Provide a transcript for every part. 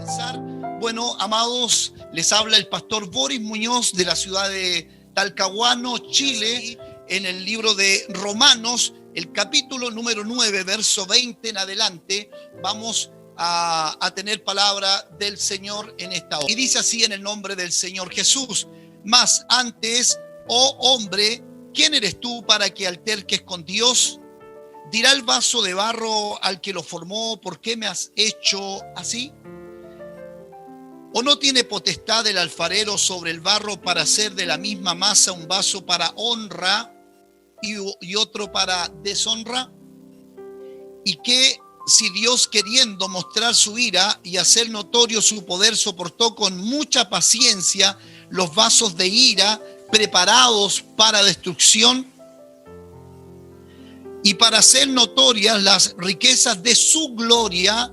comenzar. Bueno, amados, les habla el pastor Boris Muñoz de la ciudad de Talcahuano, Chile, en el libro de Romanos, el capítulo número 9, verso 20 en adelante. Vamos a tener palabra del Señor en esta hora. Y dice así en el nombre del Señor Jesús: mas antes, oh hombre, ¿quién eres tú para que alterques con Dios? ¿Dirá el vaso de barro al que lo formó, por qué me has hecho así? ¿O no tiene potestad el alfarero sobre el barro para hacer de la misma masa un vaso para honra y otro para deshonra? ¿Y qué si Dios, queriendo mostrar su ira y hacer notorio su poder, soportó con mucha paciencia los vasos de ira preparados para destrucción? Y para hacer notorias las riquezas de su gloria,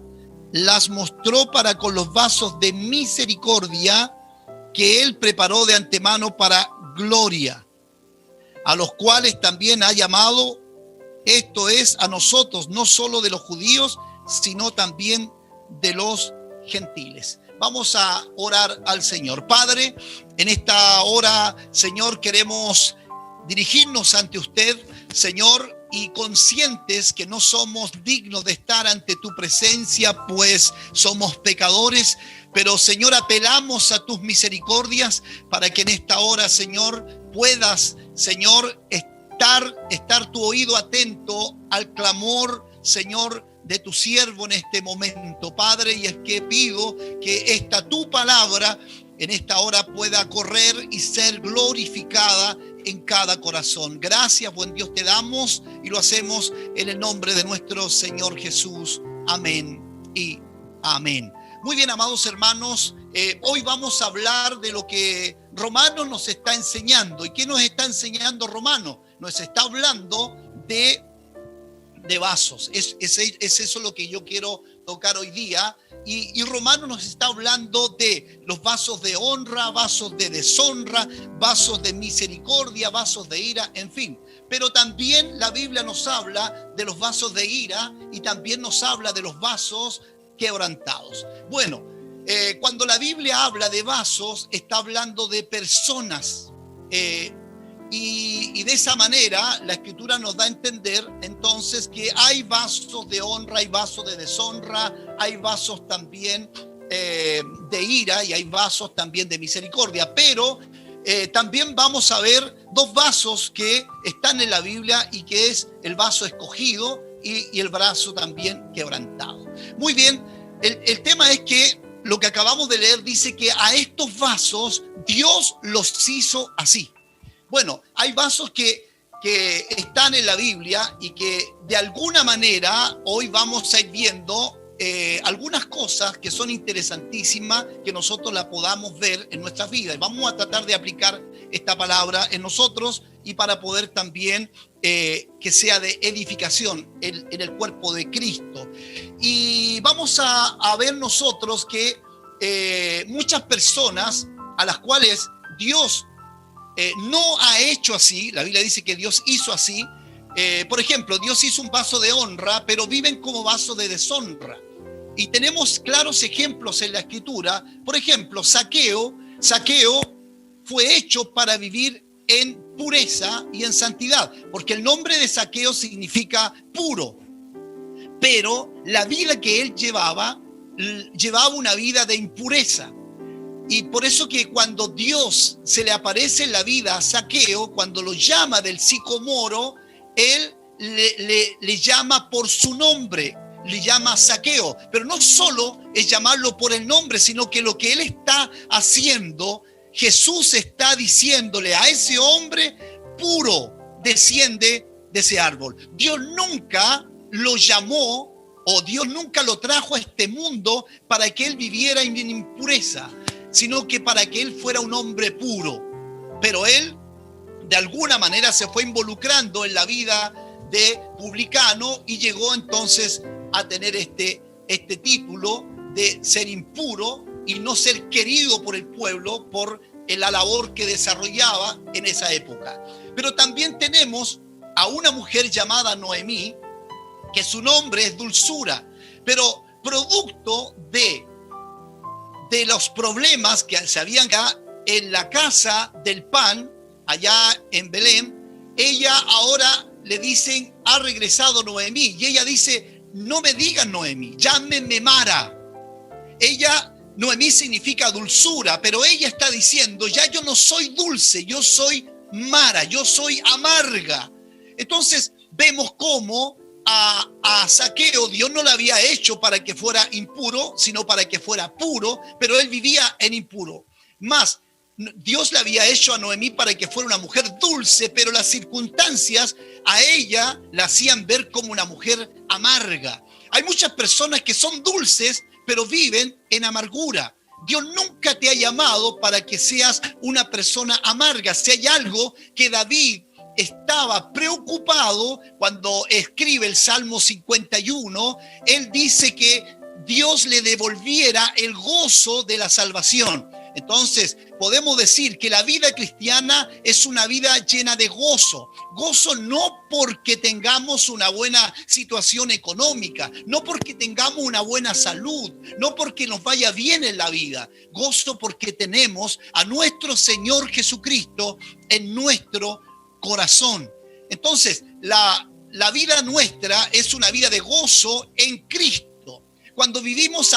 las mostró para con los vasos de misericordia que él preparó de antemano para gloria, a los cuales también ha llamado, esto es, a nosotros, no solo de los judíos, sino también de los gentiles. Vamos a orar al Señor. Padre, en esta hora, Señor, queremos dirigirnos ante usted, Señor, y conscientes que no somos dignos de estar ante tu presencia, pues somos pecadores, pero Señor, apelamos a tus misericordias para que en esta hora, Señor, puedas, Señor, estar tu oído atento al clamor, Señor, de tu siervo en este momento, Padre, y es que pido que esta tu palabra en esta hora pueda correr y ser glorificada en cada corazón. Gracias, buen Dios, te damos y lo hacemos en el nombre de nuestro Señor Jesús. Amén y amén. Muy bien, amados hermanos, hoy vamos a hablar de lo que Romanos nos está enseñando. ¿Y qué nos está enseñando Romanos? Nos está hablando de vasos. Es eso lo que yo quiero tocar hoy día. Y Romanos nos está hablando de los vasos de honra, vasos de deshonra, vasos de misericordia, vasos de ira, en fin. Pero también la Biblia nos habla de los vasos de ira y también nos habla de los vasos quebrantados. Bueno, cuando la Biblia habla de vasos, está hablando de personas. Y de esa manera la Escritura nos da a entender entonces que hay vasos de honra, hay vasos de deshonra, hay vasos también de ira y hay vasos también de misericordia. Pero también vamos a ver dos vasos que están en la Biblia y que es el vaso escogido y el vaso también quebrantado. Muy bien, el tema es que lo que acabamos de leer dice que a estos vasos Dios los hizo así. Bueno, hay vasos que están en la Biblia y que de alguna manera hoy vamos a ir viendo algunas cosas que son interesantísimas que nosotros la podamos ver en nuestras vidas. Vamos a tratar de aplicar esta palabra en nosotros y para poder también que sea de edificación en el cuerpo de Cristo. Y vamos a ver nosotros que muchas personas a las cuales Dios no ha hecho así, la Biblia dice que Dios hizo así. Por ejemplo, Dios hizo un vaso de honra, pero viven como vaso de deshonra. Y tenemos claros ejemplos en la Escritura. Por ejemplo, Zaqueo fue hecho para vivir en pureza y en santidad, porque el nombre de Zaqueo significa puro. Pero la vida que él llevaba una vida de impureza. Y por eso que cuando Dios se le aparece en la vida a Zaqueo, cuando lo llama del sicomoro, él le llama por su nombre, le llama Zaqueo. Pero no solo es llamarlo por el nombre, sino que lo que él está haciendo, Jesús está diciéndole a ese hombre puro, desciende de ese árbol. Dios nunca lo llamó o Dios nunca lo trajo a este mundo para que él viviera en impureza, sino que para que él fuera un hombre puro. Pero él, de alguna manera, se fue involucrando en la vida de publicano y llegó entonces a tener este título de ser impuro y no ser querido por el pueblo por la labor que desarrollaba en esa época. Pero también tenemos a una mujer llamada Noemí, que su nombre es dulzura, pero producto de de los problemas que se habían dado en la casa del pan, allá en Belén, ella ahora le dicen, ha regresado Noemí. Y ella dice, no me digan Noemí, llámenme Mara. Noemí significa dulzura, pero ella está diciendo, ya yo no soy dulce, yo soy Mara, yo soy amarga. Entonces vemos cómo a Zaqueo Dios no lo había hecho para que fuera impuro, sino para que fuera puro, pero él vivía en impuro. Más, Dios le había hecho a Noemí para que fuera una mujer dulce, pero las circunstancias a ella la hacían ver como una mujer amarga. Hay muchas personas que son dulces, pero viven en amargura. Dios nunca te ha llamado para que seas una persona amarga. Si hay algo que David estaba preocupado cuando escribe el Salmo 51, él dice que Dios le devolviera el gozo de la salvación. Entonces, podemos decir que la vida cristiana es una vida llena de gozo. Gozo no porque tengamos una buena situación económica, no porque tengamos una buena salud, no porque nos vaya bien en la vida. Gozo porque tenemos a nuestro Señor Jesucristo en nuestro corazón. Entonces, la vida nuestra es una vida de gozo en Cristo. Cuando vivimos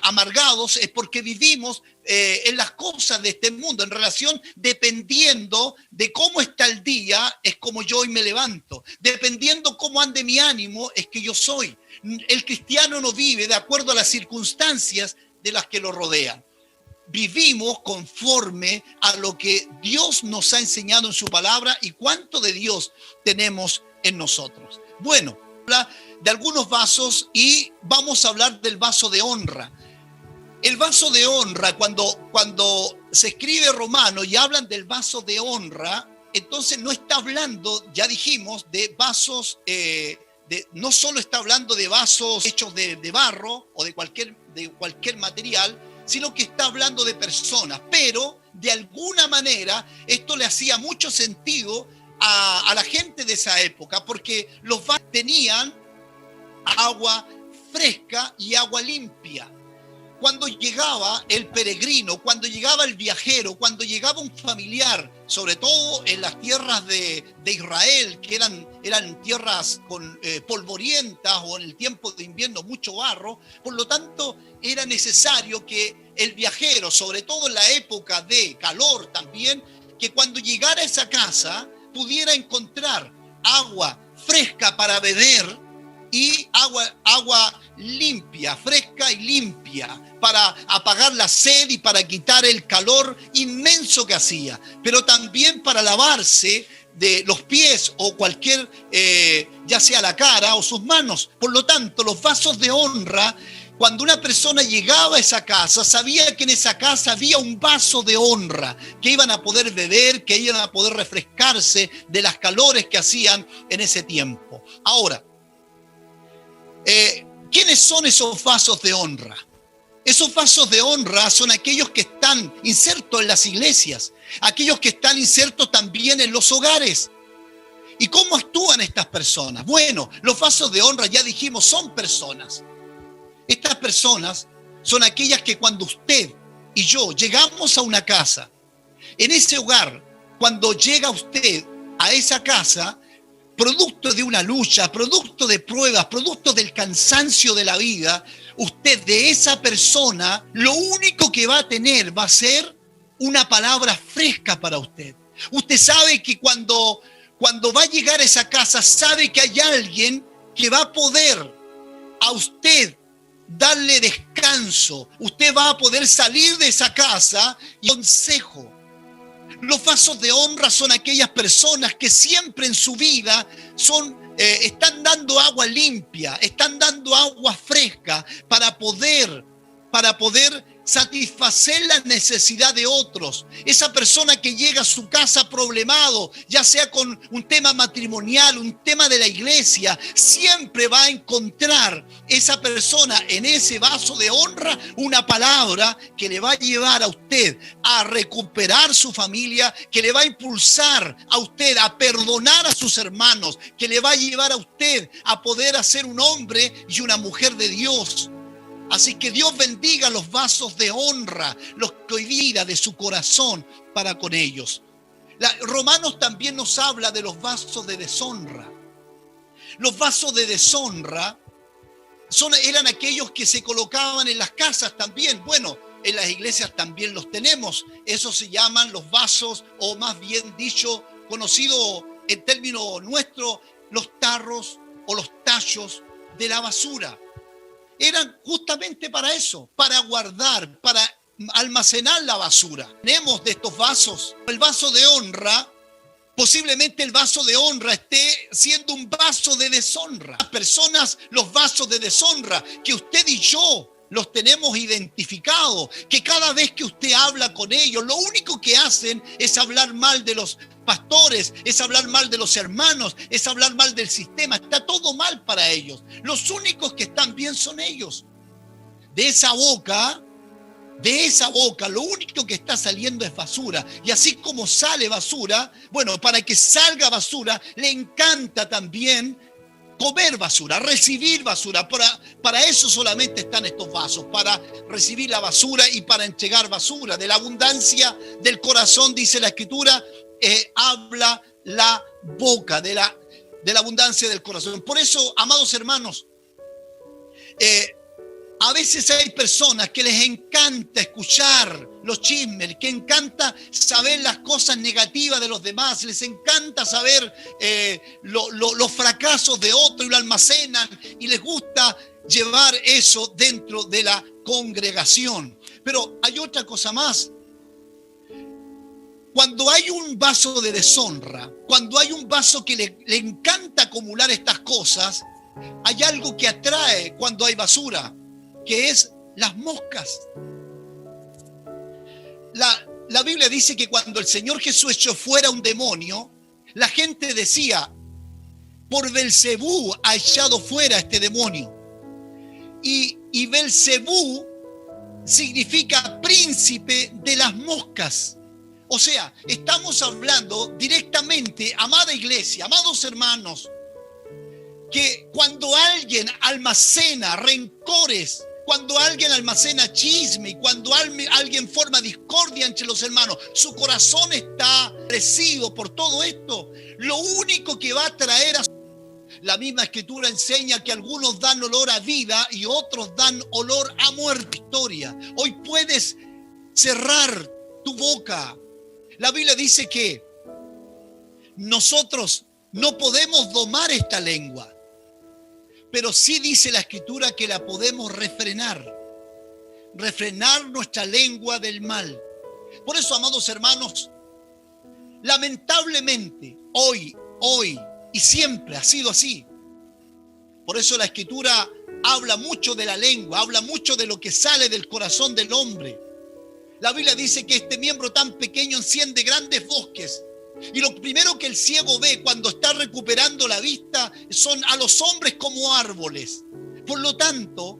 amargados es porque vivimos en las cosas de este mundo, en relación, dependiendo de cómo está el día, es como yo hoy me levanto. Dependiendo cómo ande mi ánimo, es que yo soy. El cristiano no vive de acuerdo a las circunstancias de las que lo rodean. Vivimos conforme a lo que Dios nos ha enseñado en su palabra y cuánto de Dios tenemos en nosotros. Bueno, de algunos vasos y vamos a hablar del vaso de honra. El vaso de honra, cuando se escribe Romano y hablan del vaso de honra, entonces no está hablando, ya dijimos, de vasos, no solo está hablando de vasos hechos de barro o de cualquier material, sino que está hablando de personas. Pero de alguna manera esto le hacía mucho sentido a la gente de esa época, porque los vasos tenían agua fresca y agua limpia. Cuando llegaba el peregrino, cuando llegaba el viajero, cuando llegaba un familiar, sobre todo en las tierras de Israel, que eran tierras polvorientas o en el tiempo de invierno mucho barro, por lo tanto era necesario que el viajero, sobre todo en la época de calor también, que cuando llegara a esa casa pudiera encontrar agua fresca para beber y agua limpia, fresca y limpia, para apagar la sed y para quitar el calor inmenso que hacía, pero también para lavarse de los pies o cualquier, ya sea la cara o sus manos. Por lo tanto, los vasos de honra, cuando una persona llegaba a esa casa, sabía que en esa casa había un vaso de honra, que iban a poder beber, que iban a poder refrescarse de las calores que hacían en ese tiempo. Ahora, ¿quiénes son esos vasos de honra? Esos vasos de honra son aquellos que están insertos en las iglesias, aquellos que están insertos también en los hogares. ¿Y cómo actúan estas personas? Bueno, los vasos de honra, ya dijimos, son personas. Estas personas son aquellas que cuando usted y yo llegamos a una casa, en ese hogar, cuando llega usted a esa casa, producto de una lucha, producto de pruebas, producto del cansancio de la vida, usted de esa persona, lo único que va a tener va a ser una palabra fresca para usted. Usted sabe que cuando va a llegar a esa casa, sabe que hay alguien que va a poder a usted darle descanso. Usted va a poder salir de esa casa y consejo. Los vasos de honra son aquellas personas que siempre en su vida están dando agua limpia, están dando agua fresca para poder satisfacer la necesidad de otros. Esa persona que llega a su casa problemado, ya sea con un tema matrimonial, un tema de la iglesia, siempre va a encontrar esa persona en ese vaso de honra una palabra que le va a llevar a usted a recuperar su familia, que le va a impulsar a usted a perdonar a sus hermanos, que le va a llevar a usted a poder ser un hombre y una mujer de Dios. Así que Dios bendiga los vasos de honra, los que hoy vida de su corazón para con ellos. Romanos también nos habla de los vasos de deshonra. Los vasos de deshonra eran aquellos que se colocaban en las casas también. Bueno, en las iglesias también los tenemos. Esos se llaman los vasos, o más bien dicho, conocido en término nuestro, los tarros o los tachos de la basura. Eran justamente para eso, para guardar, para almacenar la basura. Tenemos de estos vasos. El vaso de honra, posiblemente el vaso de honra esté siendo un vaso de deshonra. Las personas, los vasos de deshonra, que usted y yo los tenemos identificados, que cada vez que usted habla con ellos, lo único que hacen es hablar mal de los pastores, es hablar mal de los hermanos, es hablar mal del sistema. Está todo mal para ellos. Los únicos que están bien son ellos. De esa boca, lo único que está saliendo es basura. Y así como sale basura, bueno, para que salga basura, le encanta también comer basura, recibir basura. Para eso solamente están estos vasos, para recibir la basura y para entregar basura. De la abundancia del corazón, dice la Escritura, habla la boca, de la abundancia del corazón. Por eso, amados hermanos, a veces hay personas que les encanta escuchar los chismes, que encanta saber las cosas negativas de los demás, les encanta saber los fracasos de otros y lo almacenan y les gusta llevar eso dentro de la congregación. Pero hay otra cosa más. Cuando hay un vaso de deshonra, cuando hay un vaso que le encanta acumular estas cosas, hay algo que atrae cuando hay basura, que es las moscas. La Biblia dice que cuando el Señor Jesús echó fuera un demonio, la gente decía, por Belcebú ha echado fuera este demonio. Y Belcebú significa príncipe de las moscas. O sea, estamos hablando directamente, amada iglesia, amados hermanos, que cuando alguien almacena rencores, cuando alguien almacena chisme y cuando alguien forma discordia entre los hermanos, su corazón está crecido por todo esto. Lo único que va a traer la misma Escritura enseña que algunos dan olor a vida y otros dan olor a muerte. Historia. Hoy puedes cerrar tu boca. La Biblia dice que nosotros no podemos domar esta lengua, pero sí dice la Escritura que la podemos refrenar nuestra lengua del mal. Por eso, amados hermanos, lamentablemente, hoy y siempre ha sido así. Por eso la Escritura habla mucho de la lengua, habla mucho de lo que sale del corazón del hombre. La Biblia dice que este miembro tan pequeño enciende grandes bosques. Y lo primero que el ciego ve cuando está recuperando la vista son a los hombres como árboles. Por lo tanto,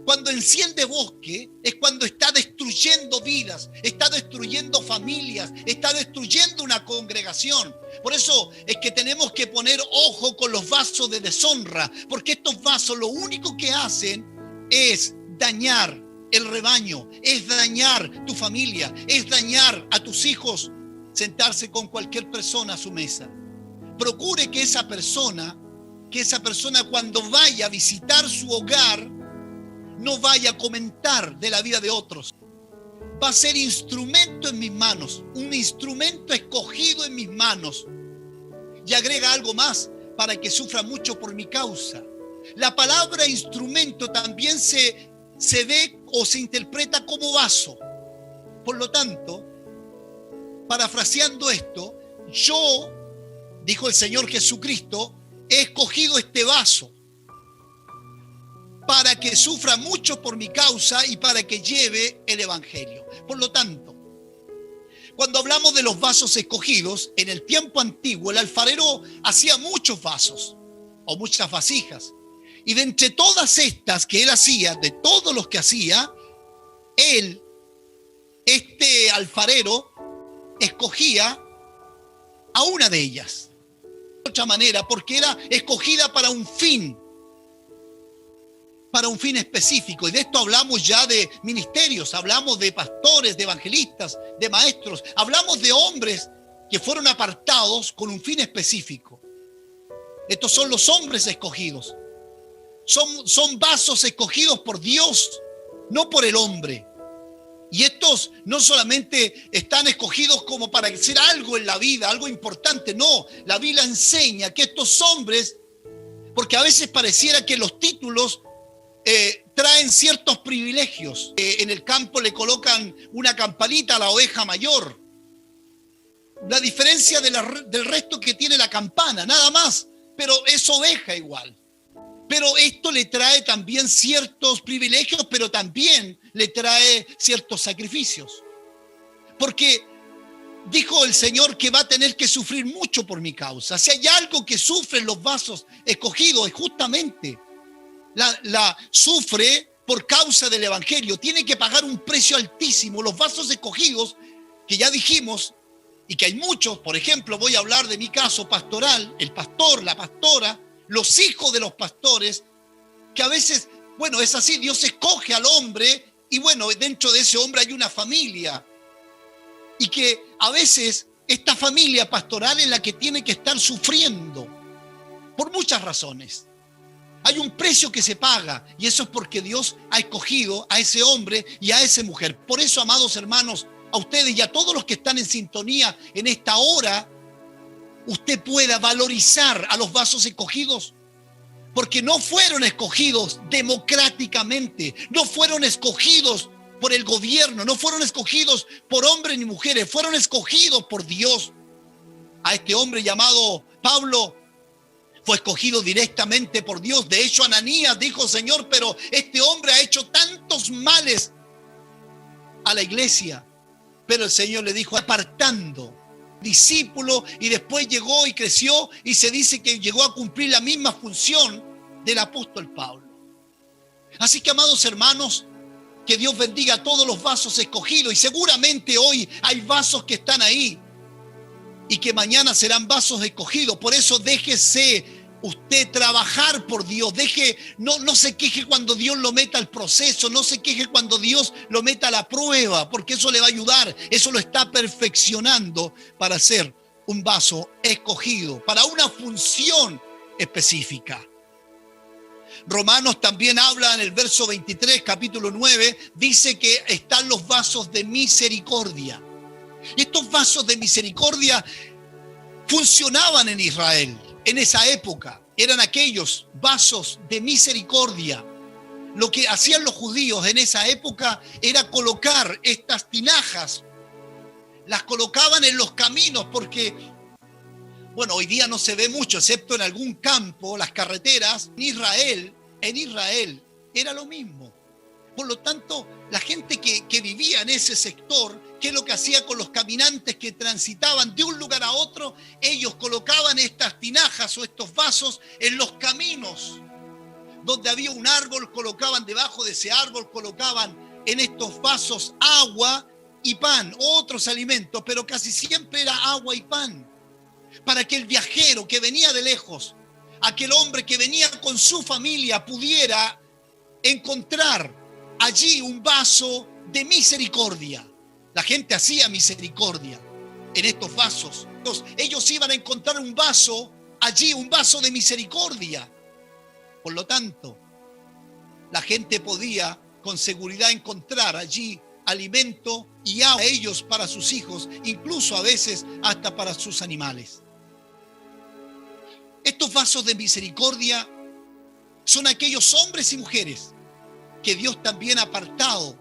cuando enciende bosque es cuando está destruyendo vidas, está destruyendo familias, está destruyendo una congregación. Por eso es que tenemos que poner ojo con los vasos de deshonra, porque estos vasos lo único que hacen es dañar el rebaño, es dañar tu familia, es dañar a tus hijos. Sentarse con cualquier persona a su mesa. Procure que esa persona cuando vaya a visitar su hogar no vaya a comentar de la vida de otros. Va a ser instrumento en mis manos, un instrumento escogido en mis manos. Y agrega algo más, para que sufra mucho por mi causa. La palabra instrumento también se ve o se interpreta como vaso. Por lo tanto, parafraseando esto, yo, dijo el Señor Jesucristo, he escogido este vaso para que sufra mucho por mi causa y para que lleve el evangelio. Por lo tanto, cuando hablamos de los vasos escogidos, en el tiempo antiguo el alfarero hacía muchos vasos o muchas vasijas. Y de entre todas estas que él hacía, de todos los que hacía, este alfarero escogía a una de ellas. De otra manera, porque era escogida para un fin, para un fin específico. Y de esto hablamos ya de ministerios, hablamos de pastores, de evangelistas, de maestros. Hablamos de hombres que fueron apartados con un fin específico. Estos son los hombres escogidos. Son vasos escogidos por Dios, no por el hombre. Y estos no solamente están escogidos como para hacer algo en la vida, algo importante. No, la Biblia enseña que estos hombres, porque a veces pareciera que los títulos traen ciertos privilegios. En el campo le colocan una campanita a la oveja mayor. La diferencia del resto que tiene la campana, nada más. Pero es oveja igual. Pero esto le trae también ciertos privilegios, pero también le trae ciertos sacrificios. Porque dijo el Señor que va a tener que sufrir mucho por mi causa. Si hay algo que sufren los vasos escogidos, es justamente la sufre por causa del evangelio. Tiene que pagar un precio altísimo. Los vasos escogidos, que ya dijimos, y que hay muchos, por ejemplo, voy a hablar de mi caso pastoral, el pastor, la pastora, los hijos de los pastores, que a veces, bueno, es así, Dios escoge al hombre y bueno, dentro de ese hombre hay una familia. Y que a veces esta familia pastoral es la que tiene que estar sufriendo por muchas razones. Hay un precio que se paga y eso es porque Dios ha escogido a ese hombre y a esa mujer. Por eso, amados hermanos, a ustedes y a todos los que están en sintonía en esta hora, usted pueda valorizar a los vasos escogidos, porque no fueron escogidos democráticamente, no fueron escogidos por el gobierno, no fueron escogidos por hombres ni mujeres, fueron escogidos por Dios. A este hombre llamado Pablo fue escogido directamente por Dios. De hecho, Ananías dijo: Señor, pero este hombre ha hecho tantos males a la iglesia. Pero el Señor le dijo: apartando, discípulo, y después llegó y creció y se dice que llegó a cumplir la misma función del apóstol Pablo. Así que, amados hermanos, que Dios bendiga a todos los vasos escogidos, y seguramente hoy hay vasos que están ahí y que mañana serán vasos escogidos. Por eso déjese usted trabajar por Dios. No se queje cuando Dios lo meta al proceso, no se queje cuando Dios lo meta a la prueba, porque eso le va a ayudar, eso lo está perfeccionando para ser un vaso escogido, para una función específica. Romanos también habla en el verso 23, capítulo 9, dice que están los vasos de misericordia. Y estos vasos de misericordia funcionaban en Israel en esa época. Eran aquellos vasos de misericordia. Lo que hacían los judíos en esa época era colocar estas tinajas. Las colocaban en los caminos porque, bueno, hoy día no se ve mucho, excepto en algún campo, las carreteras. En Israel era lo mismo. Por lo tanto, la gente que vivía en ese sector, ¿qué es lo que hacía con los caminantes que transitaban de un lugar a otro? Ellos colocaban estas tinajas o estos vasos en los caminos. Donde había un árbol, colocaban debajo de ese árbol, colocaban en estos vasos agua y pan, otros alimentos, pero casi siempre era agua y pan. Para que el viajero que venía de lejos, aquel hombre que venía con su familia, pudiera encontrar allí un vaso de misericordia. La gente hacía misericordia en estos vasos. Entonces, ellos iban a encontrar un vaso allí, un vaso de misericordia. Por lo tanto, la gente podía con seguridad encontrar allí alimento y agua a ellos, para sus hijos, incluso a veces hasta para sus animales. Estos vasos de misericordia son aquellos hombres y mujeres que Dios también ha apartado.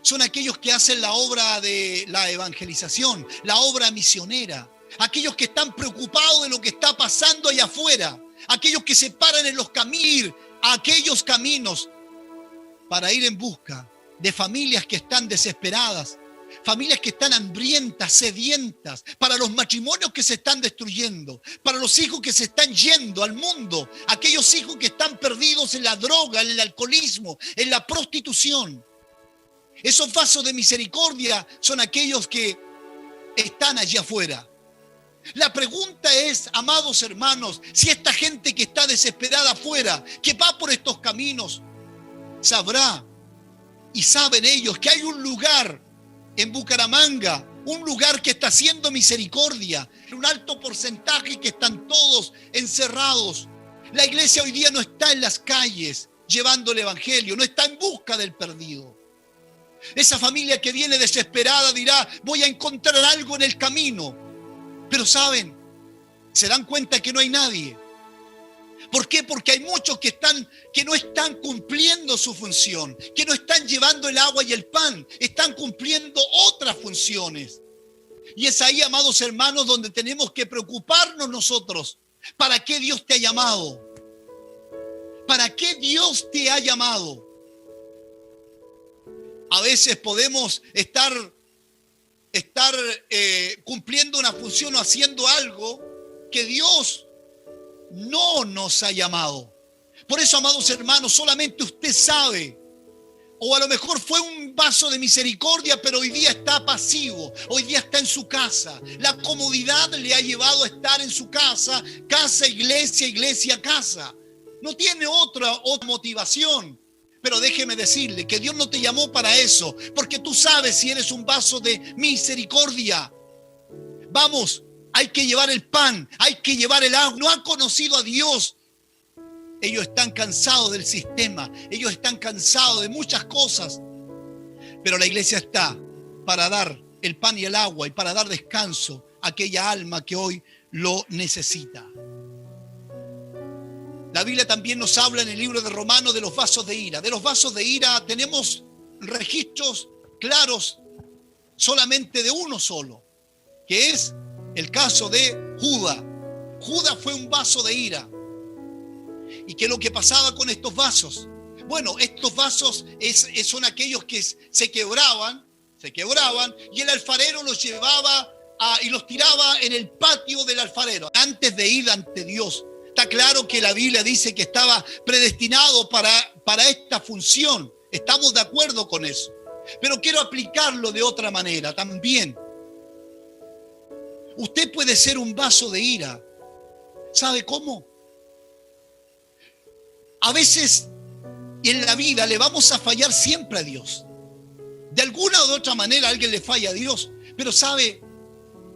Son aquellos que hacen la obra de la evangelización, la obra misionera. Aquellos que están preocupados de lo que está pasando allá afuera. Aquellos que se paran en los caminos, a aquellos caminos para ir en busca de familias que están desesperadas, familias que están hambrientas, sedientas, para los matrimonios que se están destruyendo, para los hijos que se están yendo al mundo, aquellos hijos que están perdidos en la droga, en el alcoholismo, en la prostitución. Esos vasos de misericordia son aquellos que están allí afuera. La pregunta es, amados hermanos, si esta gente que está desesperada afuera, que va por estos caminos, sabrá y saben ellos que hay un lugar en Bucaramanga, un lugar que está haciendo misericordia, un alto porcentaje que están todos encerrados. La iglesia hoy día no está en las calles llevando el evangelio, no está en busca del perdido. Esa familia que viene desesperada dirá, voy a encontrar algo en el camino. Pero saben, se dan cuenta que no hay nadie. ¿Por qué? Porque hay muchos que no están cumpliendo su función, que no están llevando el agua y el pan, están cumpliendo otras funciones. Y es ahí, amados hermanos, donde tenemos que preocuparnos nosotros. ¿Para qué Dios te ha llamado? ¿Para qué Dios te ha llamado? A veces podemos estar cumpliendo una función o haciendo algo que Dios no nos ha llamado. Por eso, amados hermanos, solamente usted sabe. O a lo mejor fue un vaso de misericordia, pero hoy día está pasivo. Hoy día está en su casa. La comodidad le ha llevado a estar en su casa. Casa, iglesia, iglesia, casa. No tiene otra motivación. Pero déjeme decirle que Dios no te llamó para eso. Porque tú sabes si eres un vaso de misericordia. Vamos. Hay que llevar el pan, hay que llevar el agua. No han conocido a Dios. Ellos están cansados del sistema. Ellos están cansados de muchas cosas. Pero la iglesia está para dar el pan y el agua y para dar descanso a aquella alma que hoy lo necesita. La Biblia también nos habla en el libro de Romanos de los vasos de ira. De los vasos de ira tenemos registros claros solamente de uno solo, que es el caso de Judas. Judas fue un vaso de ira. ¿Y qué es lo que pasaba con estos vasos? Bueno, estos vasos son aquellos que se quebraban y el alfarero los llevaba y los tiraba en el patio del alfarero antes de ir ante Dios. Está claro que la Biblia dice que estaba predestinado para esta función. Estamos de acuerdo con eso. Pero quiero aplicarlo de otra manera también. Usted puede ser un vaso de ira. ¿Sabe cómo? A veces en la vida le vamos a fallar siempre a Dios. De alguna u otra manera alguien le falla a Dios. Pero ¿sabe?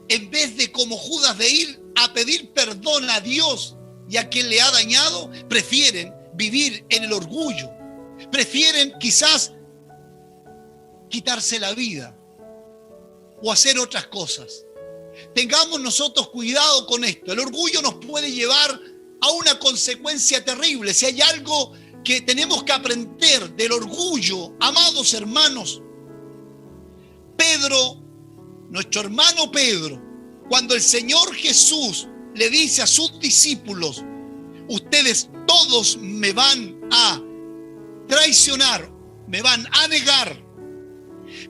En vez de como Judas de ir a pedir perdón a Dios y a quien le ha dañado, prefieren vivir en el orgullo. Prefieren quizás quitarse la vida o hacer otras cosas. Tengamos nosotros cuidado con esto. El orgullo nos puede llevar a una consecuencia terrible. Si hay algo que tenemos que aprender del orgullo, amados hermanos, Pedro, nuestro hermano Pedro, cuando el Señor Jesús le dice a sus discípulos, ustedes todos me van a traicionar, me van a negar.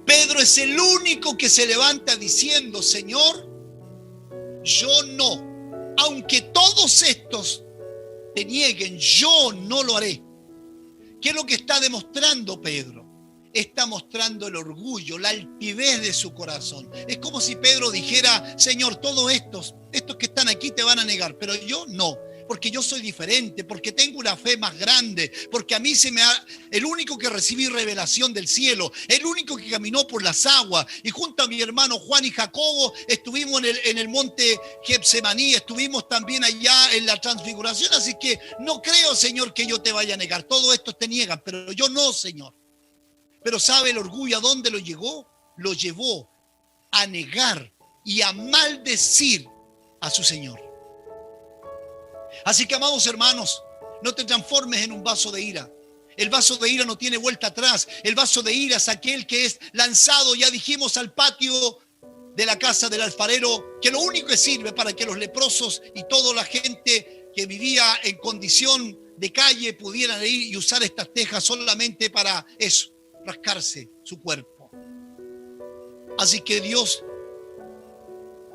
Pedro es el único que se levanta diciendo, Señor, yo no. Aunque todos estos te nieguen, yo no lo haré. ¿Qué es lo que está demostrando Pedro? Está mostrando el orgullo, la altivez de su corazón. Es como si Pedro dijera, Señor, todos estos que están aquí te van a negar, pero yo no. Porque yo soy diferente, porque tengo una fe más grande, porque a mí el único que recibí revelación del cielo, el único que caminó por las aguas, y junto a mi hermano Juan y Jacobo estuvimos en el monte Getsemaní, estuvimos también allá en la transfiguración, así que no creo, Señor, que yo te vaya a negar. Todos estos te niegan, pero yo no, Señor. Pero ¿sabe el orgullo a dónde lo llevó? Lo llevó a negar y a maldecir a su Señor. Así que, amados hermanos, no te transformes en un vaso de ira. El vaso de ira no tiene vuelta atrás. El vaso de ira es aquel que es lanzado, ya dijimos, al patio de la casa del alfarero, que lo único que sirve para que los leprosos y toda la gente que vivía en condición de calle pudieran ir y usar estas tejas solamente para eso, rascarse su cuerpo. Así que Dios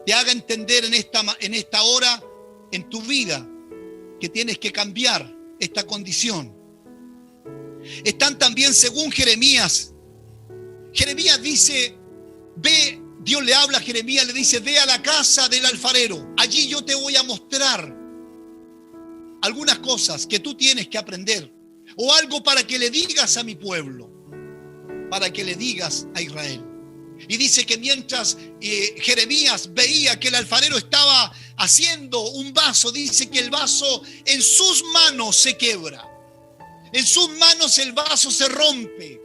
te haga entender en esta hora, en tu vida, que tienes que cambiar esta condición. Están también según Jeremías. Jeremías dice, ve, Dios le habla a Jeremías, le dice, ve a la casa del alfarero. Allí yo te voy a mostrar algunas cosas que tú tienes que aprender. o algo para que le digas a mi pueblo, para que le digas a Israel. Y dice que mientras Jeremías veía que el alfarero estaba haciendo un vaso, dice que el vaso en sus manos se quiebra. En sus manos el vaso se rompe.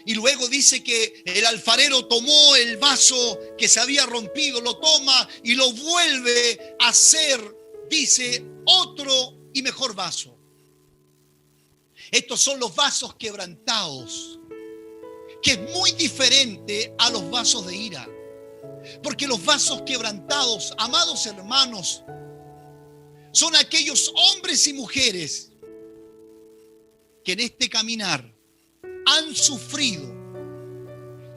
Y luego dice que el alfarero tomó el vaso que se había rompido, lo toma y lo vuelve a hacer, dice, otro y mejor vaso. Estos son los vasos quebrantados, que es muy diferente a los vasos de ira. Porque los vasos quebrantados, amados hermanos, son aquellos hombres y mujeres que en este caminar han sufrido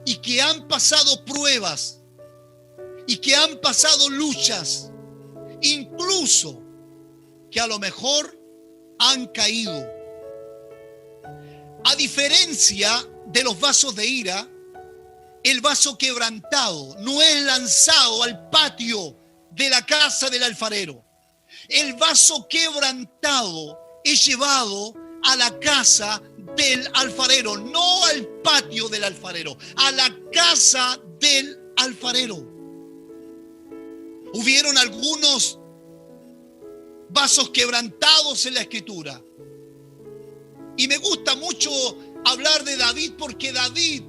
y que han pasado pruebas y que han pasado luchas, incluso que a lo mejor han caído. A diferencia de los vasos de ira, el vaso quebrantado no es lanzado al patio de la casa del alfarero. El vaso quebrantado es llevado a la casa del alfarero, no al patio del alfarero, a la casa del alfarero. Hubieron algunos vasos quebrantados en la Escritura. Y me gusta mucho hablar de David, porque David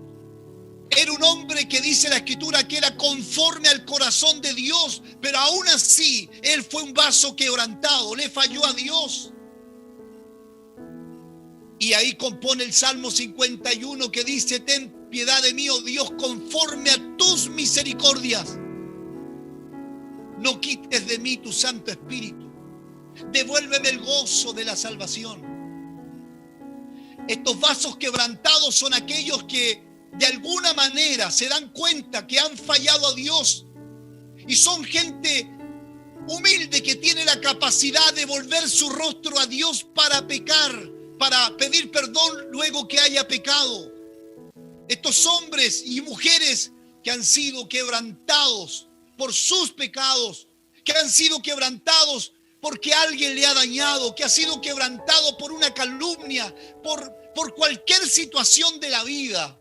era un hombre que dice la Escritura que era conforme al corazón de Dios, pero aún así él fue un vaso quebrantado, le falló a Dios. Y ahí compone el Salmo 51 que dice: ten piedad de mí, oh Dios, conforme a tus misericordias. No quites de mí tu Santo Espíritu. Devuélveme el gozo de la salvación. Estos vasos quebrantados son aquellos que de alguna manera se dan cuenta que han fallado a Dios y son gente humilde que tiene la capacidad de volver su rostro a Dios para pecar, para pedir perdón luego que haya pecado. Estos hombres y mujeres que han sido quebrantados por sus pecados, que han sido quebrantados porque alguien le ha dañado, que ha sido quebrantado por una calumnia, por cualquier situación de la vida.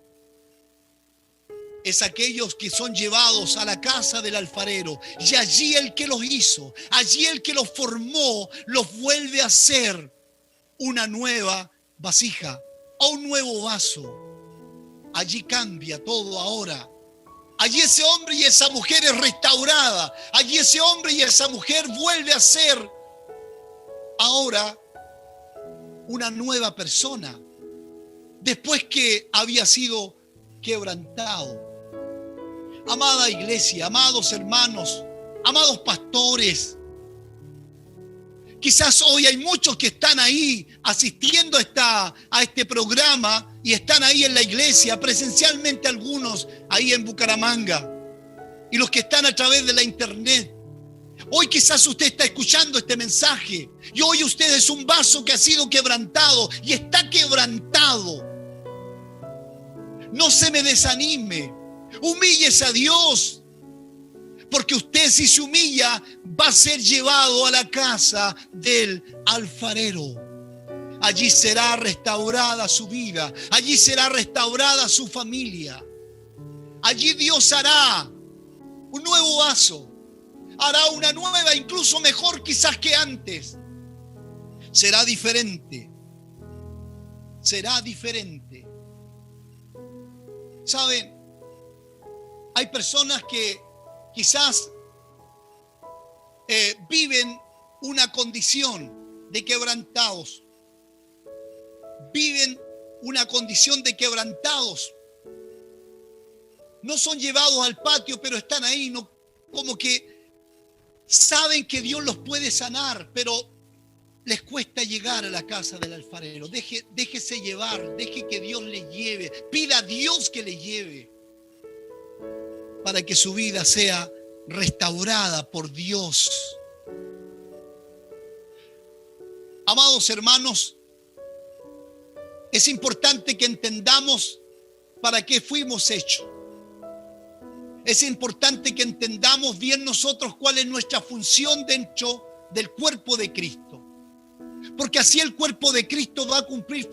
Es aquellos que son llevados a la casa del alfarero, y allí el que los hizo, allí el que los formó, los vuelve a hacer una nueva vasija o un nuevo vaso. Allí cambia todo ahora. Allí ese hombre y esa mujer es restaurada. Allí ese hombre y esa mujer vuelve a ser ahora una nueva persona, después que había sido quebrantado. Amada iglesia, amados hermanos, amados pastores, quizás hoy hay muchos que están ahí asistiendo a este programa y están ahí en la iglesia, presencialmente algunos ahí en Bucaramanga, y los que están a través de la internet. Hoy quizás usted está escuchando este mensaje y hoy usted es un vaso que ha sido quebrantado y está quebrantado. No se me desanime, humíllese a Dios, porque usted, si se humilla, va a ser llevado a la casa del alfarero. Allí será restaurada su vida, allí será restaurada su familia. Allí Dios hará un nuevo vaso, hará una nueva, incluso mejor quizás que antes. Será diferente. Será diferente. ¿Saben? Hay personas que quizás viven una condición de quebrantados. Viven una condición de quebrantados. No son llevados al patio, pero están ahí, no, como que saben que Dios los puede sanar, pero les cuesta llegar a la casa del alfarero. Déjese llevar, deje que Dios le lleve. Pida a Dios que le lleve para que su vida sea restaurada por Dios. Amados hermanos, es importante que entendamos para qué fuimos hechos. Es importante que entendamos bien nosotros cuál es nuestra función dentro del cuerpo de Cristo. Porque así el cuerpo de Cristo va a cumplir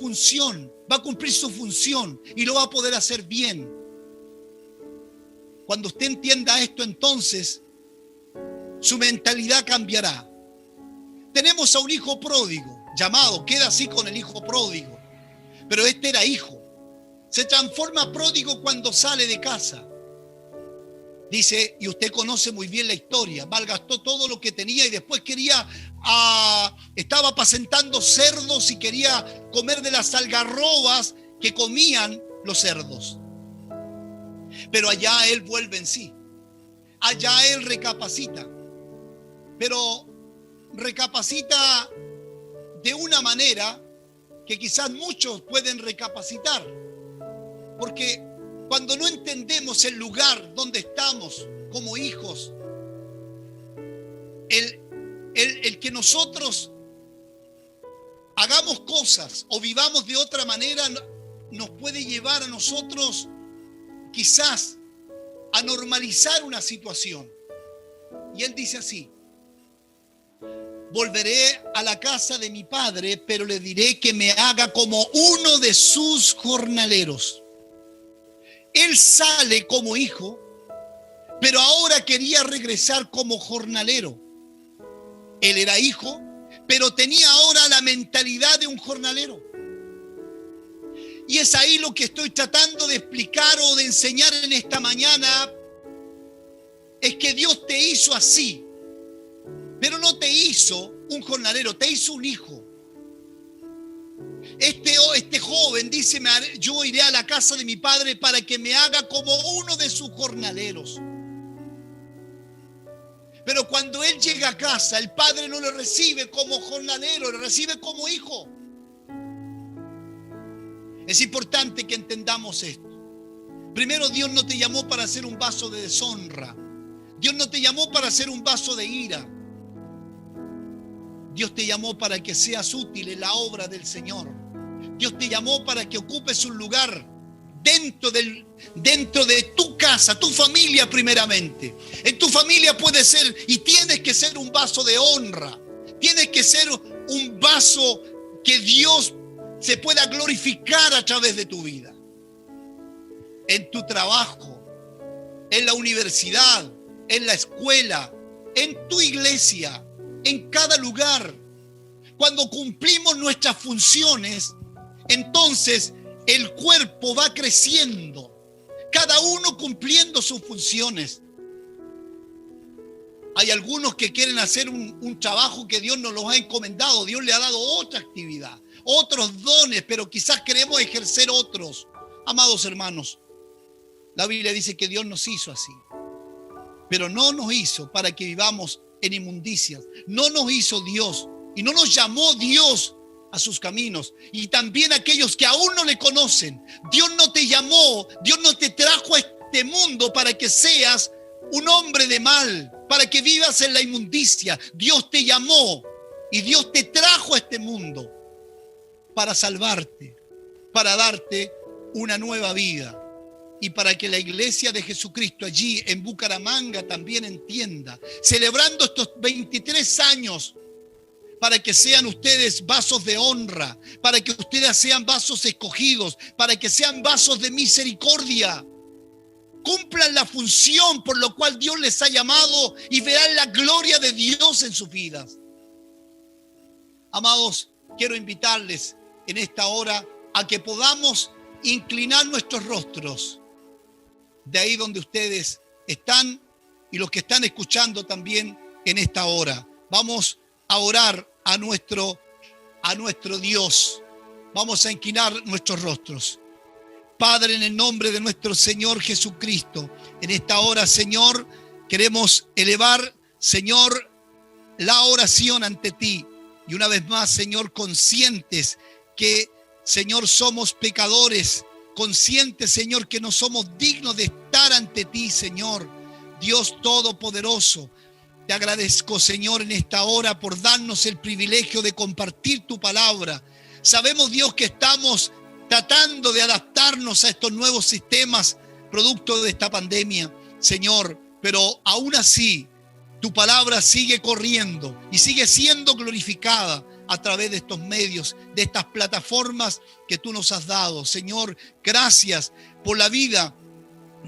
su función y lo va a poder hacer bien. Cuando usted entienda esto, entonces su mentalidad cambiará. Tenemos a un hijo pródigo, queda así con el hijo pródigo, pero este era hijo. Se transforma pródigo cuando sale de casa. Dice, y usted conoce muy bien la historia, malgastó todo lo que tenía y después estaba apacentando cerdos y quería comer de las algarrobas que comían los cerdos. Pero allá él vuelve en sí. Allá él recapacita. Pero recapacita de una manera que quizás muchos pueden recapacitar. Porque cuando no entendemos el lugar donde estamos como hijos, el que nosotros hagamos cosas o vivamos de otra manera nos puede llevar a nosotros quizás a normalizar una situación. Y él dice así: volveré a la casa de mi padre, pero le diré que me haga como uno de sus jornaleros. Él sale como hijo, pero ahora quería regresar como jornalero. Él era hijo, pero tenía ahora la mentalidad de un jornalero. Y es ahí lo que estoy tratando de explicar o de enseñar en esta mañana. Es que Dios te hizo así, pero no te hizo un jornalero, te hizo un hijo. Este joven dice, yo iré a la casa de mi padre para que me haga como uno de sus jornaleros. Pero cuando él llega a casa, el padre no le recibe como jornalero, le recibe como hijo. Es importante que entendamos esto. Primero, Dios no te llamó para ser un vaso de deshonra. Dios no te llamó para ser un vaso de ira. Dios te llamó para que seas útil en la obra del Señor. Dios te llamó para que ocupes un lugar dentro de tu casa, tu familia primeramente. En tu familia puedes ser y tienes que ser un vaso de honra. Tienes que ser un vaso que Dios se pueda glorificar a través de tu vida. En tu trabajo, en la universidad, en la escuela, en tu iglesia, en cada lugar. Cuando cumplimos nuestras funciones, entonces el cuerpo va creciendo, cada uno cumpliendo sus funciones. Hay algunos que quieren hacer un trabajo que Dios nos los ha encomendado. Dios le ha dado otra actividad, otros dones, pero quizás queremos ejercer otros. Amados hermanos, la Biblia dice que Dios nos hizo así, pero no nos hizo para que vivamos en inmundicias. No nos hizo Dios y no nos llamó Dios a sus caminos. Y también aquellos que aún no le conocen, Dios no te llamó, Dios no te trajo a este mundo para que seas un hombre de mal, para que vivas en la inmundicia. Dios te llamó y Dios te trajo a este mundo para salvarte, para darte una nueva vida. Y para que la iglesia de Jesucristo allí en Bucaramanga también entienda, celebrando estos 23 años, para que sean ustedes vasos de honra, para que ustedes sean vasos escogidos, para que sean vasos de misericordia. Cumplan la función por lo cual Dios les ha llamado y verán la gloria de Dios en sus vidas. Amados, quiero invitarles en esta hora a que podamos inclinar nuestros rostros de ahí donde ustedes están y los que están escuchando también en esta hora. Vamos a orar a nuestro Dios. Vamos a inclinar nuestros rostros. Padre, en el nombre de nuestro Señor Jesucristo, en esta hora, Señor, queremos elevar, Señor, la oración ante ti. Y una vez más, Señor, conscientes que, Señor, somos pecadores, conscientes, Señor, que no somos dignos de estar ante ti, Señor, Dios Todopoderoso. Te agradezco, Señor, en esta hora por darnos el privilegio de compartir tu palabra. Sabemos, Dios, que estamos tratando de adaptarnos a estos nuevos sistemas producto de esta pandemia, Señor, pero aún así tu palabra sigue corriendo y sigue siendo glorificada a través de estos medios, de estas plataformas que tú nos has dado. Señor, gracias por la vida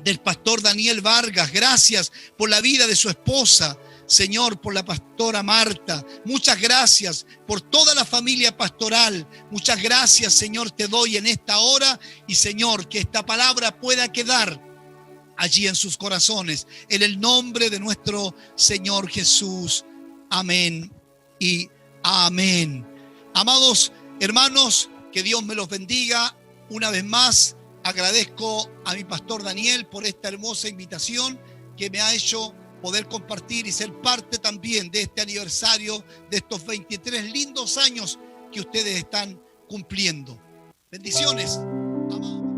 del pastor Daniel Vargas, gracias por la vida de su esposa, Señor, por la pastora Marta. Muchas gracias por toda la familia pastoral. Muchas gracias, Señor, te doy en esta hora. Y, Señor, que esta palabra pueda quedar allí en sus corazones. En el nombre de nuestro Señor Jesús. Amén y amén. Amados hermanos, que Dios me los bendiga. Una vez más, agradezco a mi pastor Daniel por esta hermosa invitación que me ha hecho poder compartir y ser parte también de este aniversario, de estos 23 lindos años que ustedes están cumpliendo. Bendiciones, amados.